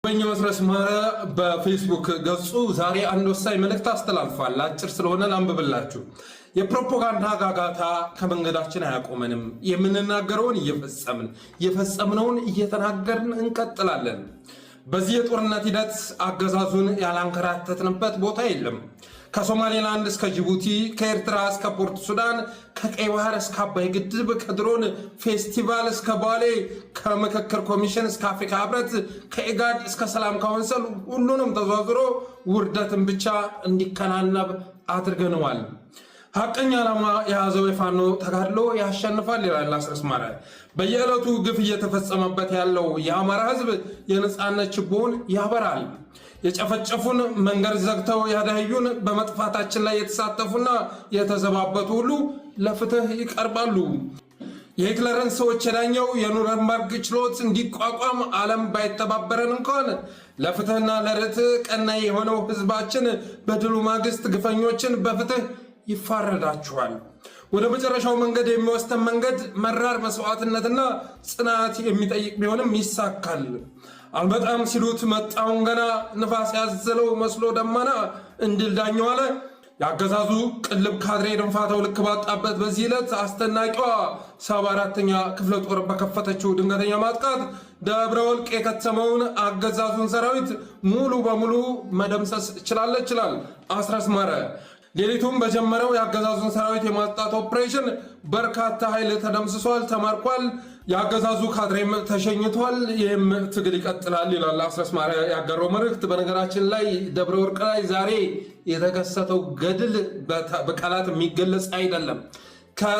በእኛው አስረስ ማረ በፌስቡክ ገጹ ዛሬ አንድ ወሳኝ መልእክት አስተላልፏል። አጭር ስለሆነ ላንብብላችሁ። የፕሮፓጋንዳ ጋጋታ ከመንገዳችን አያቆመንም። የምንናገረውን እየፈጸምን የፈጸምነውን እየተናገርን እንቀጥላለን። በዚህ የጦርነት ሂደት አገዛዙን ያላንከራተትንበት ቦታ የለም። ከሶማሌላንድ እስከ ጅቡቲ፣ ከኤርትራ እስከ ፖርት ሱዳን፣ ከቀይ ባህር እስከ አባይ ግድብ፣ ከድሮን ፌስቲቫል እስከ ባሌ፣ ከምክክር ኮሚሽን እስከ አፍሪካ ህብረት፣ ከኢጋድ እስከ ሰላም ካውንስል ሁሉንም ተዟዝሮ ውርደትን ብቻ እንዲከናነብ አድርገነዋል። ሐቀኛ ዓላማ የያዘው የፋኖ ተጋድሎ ያሸንፋል ይላል አስረስ ማረ። በየዕለቱ ግፍ እየተፈጸመበት ያለው የአማራ ህዝብ የነጻነት ችቦውን ያበራል። የጨፈጨፉን መንገድ ዘግተው ያደህዩን በመጥፋታችን ላይ የተሳተፉና የተዘባበቱ ሁሉ ለፍትህ ይቀርባሉ። የሂትለርን ሰዎች የዳኘው የኑረንበርግ ችሎት እንዲቋቋም ዓለም ባይተባበረን እንኳን ለፍትህና ለርትዕ ቀናይ የሆነው ህዝባችን በድሉ ማግስት ግፈኞችን በፍትህ ይፋረዳቸዋል። ወደ መጨረሻው መንገድ የሚወስደን መንገድ መራር መስዋዕትነትና ጽናት የሚጠይቅ ቢሆንም ይሳካል። አልመጣም ሲሉት መጣውን ገና ንፋስ ያዘለው መስሎ ደመና እንዲል ዳኘው አለ። ያገዛዙ ቅልብ ካድሬ ድንፋታው ልክ ባጣበት በዚህ ዕለት አስደናቂዋ 74ኛ ክፍለ ጦር በከፈተችው ድንገተኛ ማጥቃት ደብረ ወልቅ የከተመውን አገዛዙን ሰራዊት ሙሉ በሙሉ መደምሰስ ችላለች ይላል አስረስ ማረ። ሌሊቱም በጀመረው የአገዛዙን ሰራዊት የማጥቃት ኦፕሬሽን በርካታ ኃይል ተደምስሷል፣ ተማርኳል። የአገዛዙ ካድሬም ተሸኝቷል። ይህም ትግል ይቀጥላል ይላል አስረስ ማረ ያጋራው መልእክት። በነገራችን ላይ ደብረ ወርቅ ላይ ዛሬ የተከሰተው ገድል በቃላት የሚገለጽ አይደለም።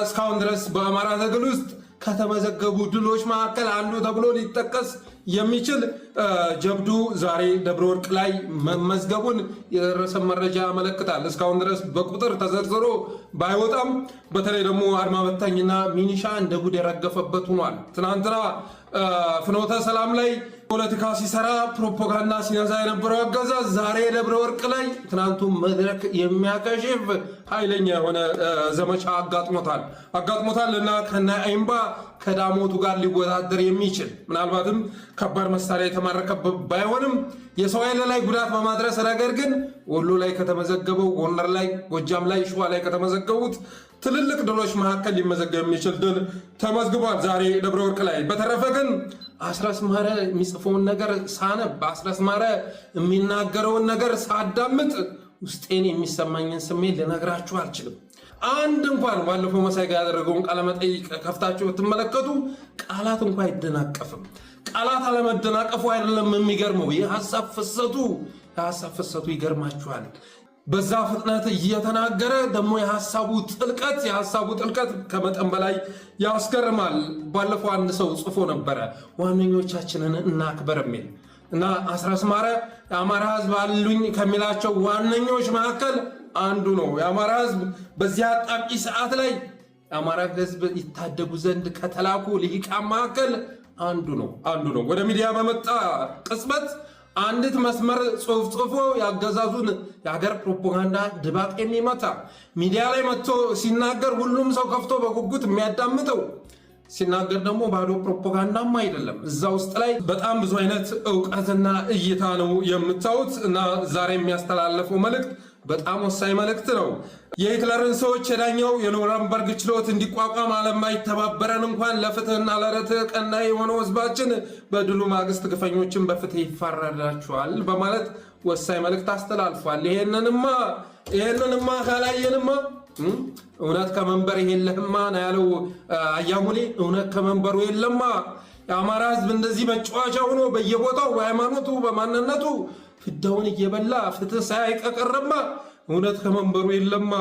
እስካሁን ድረስ በአማራ ትግል ውስጥ ከተመዘገቡ ድሎች መካከል አንዱ ተብሎ ሊጠቀስ የሚችል ጀብዱ ዛሬ ደብረ ወርቅ ላይ መመዝገቡን የደረሰ መረጃ ያመለክታል። እስካሁን ድረስ በቁጥር ተዘርዝሮ ባይወጣም በተለይ ደግሞ አድማ በታኝና ሚኒሻ እንደ ጉድ የረገፈበት ሆኗል። ትናንትና ፍኖተ ሰላም ላይ ፖለቲካ ሲሰራ ፕሮፓጋንዳ ሲነዛ የነበረው አገዛዝ ዛሬ ደብረ ወርቅ ላይ ትናንቱ መድረክ የሚያከሽፍ ኃይለኛ የሆነ ዘመቻ አጋጥሞታል እና ከነ አይምባ ከዳሞቱ ጋር ሊወዳደር የሚችል ምናልባትም ከባድ መሳሪያ የተማረከበት ባይሆንም የሰው ኃይል ላይ ጉዳት በማድረስ ረገድ ግን ወሎ ላይ ከተመዘገበው፣ ጎንደር ላይ፣ ጎጃም ላይ፣ ሸዋ ላይ ከተመዘገቡት ትልልቅ ድሎች መካከል ሊመዘገብ የሚችል ድል ተመዝግቧል ዛሬ ደብረ ወርቅ ላይ። በተረፈ ግን አስረስ ማረ የሚጽፈውን ነገር ሳነብ፣ አስረስ ማረ የሚናገረውን ነገር ሳዳምጥ ውስጤን የሚሰማኝን ስሜት ልነግራችሁ አልችልም። አንድ እንኳን ባለፈው መሳይ ጋር ያደረገውን ቃለ መጠይቅ ከፍታችሁ ብትመለከቱ ቃላት እንኳን አይደናቀፍም። ቃላት አለመደናቀፉ አይደለም የሚገርመው፣ የሐሳብ ፍሰቱ ይገርማችኋል። በዛ ፍጥነት እየተናገረ ደግሞ የሐሳቡ ጥልቀት ከመጠን በላይ ያስገርማል። ባለፈው አንድ ሰው ጽፎ ነበረ ዋነኞቻችንን እናክበር የሚል እና አስረስ ማረ የአማራ ህዝብ አሉኝ ከሚላቸው ዋነኞች መካከል አንዱ ነው። የአማራ ህዝብ በዚያ አጣብቂ ሰዓት ላይ የአማራ ህዝብ ይታደጉ ዘንድ ከተላኩ ልሂቃን መካከል አንዱ ነው። ወደ ሚዲያ በመጣ ቅጽበት አንዲት መስመር ጽሑፍ ጽፎ ያገዛዙን የሀገር ፕሮፓጋንዳ ድባቅ የሚመታ ሚዲያ ላይ መጥቶ ሲናገር ሁሉም ሰው ከፍቶ በጉጉት የሚያዳምጠው ሲናገር ደግሞ ባዶ ፕሮፓጋንዳም አይደለም። እዛ ውስጥ ላይ በጣም ብዙ አይነት ዕውቀትና እይታ ነው የምታዩት እና ዛሬ የሚያስተላለፈው መልእክት በጣም ወሳኝ መልእክት ነው። የሂትለርን ሰዎች የዳኘው የኑረንበርግ ችሎት እንዲቋቋም ዓለም ባይተባበረን እንኳን ለፍትህና ለርትዕ ቀናይ የሆነው ህዝባችን በድሉ ማግስት ግፈኞችን በፍትህ ይፋረዳቸዋል በማለት ወሳኝ መልእክት አስተላልፏል። ይሄንንማ ካላየንማ እውነት ከመንበር የለህማ ነው ያለው አያሙሌ። እውነት ከመንበሩ የለማ። የአማራ ህዝብ እንደዚህ መጫወቻ ሆኖ በየቦታው በሃይማኖቱ በማንነቱ ፍዳውን እየበላ ፍትህ ሳያይቀቀረማ እውነት ከመንበሩ የለማ።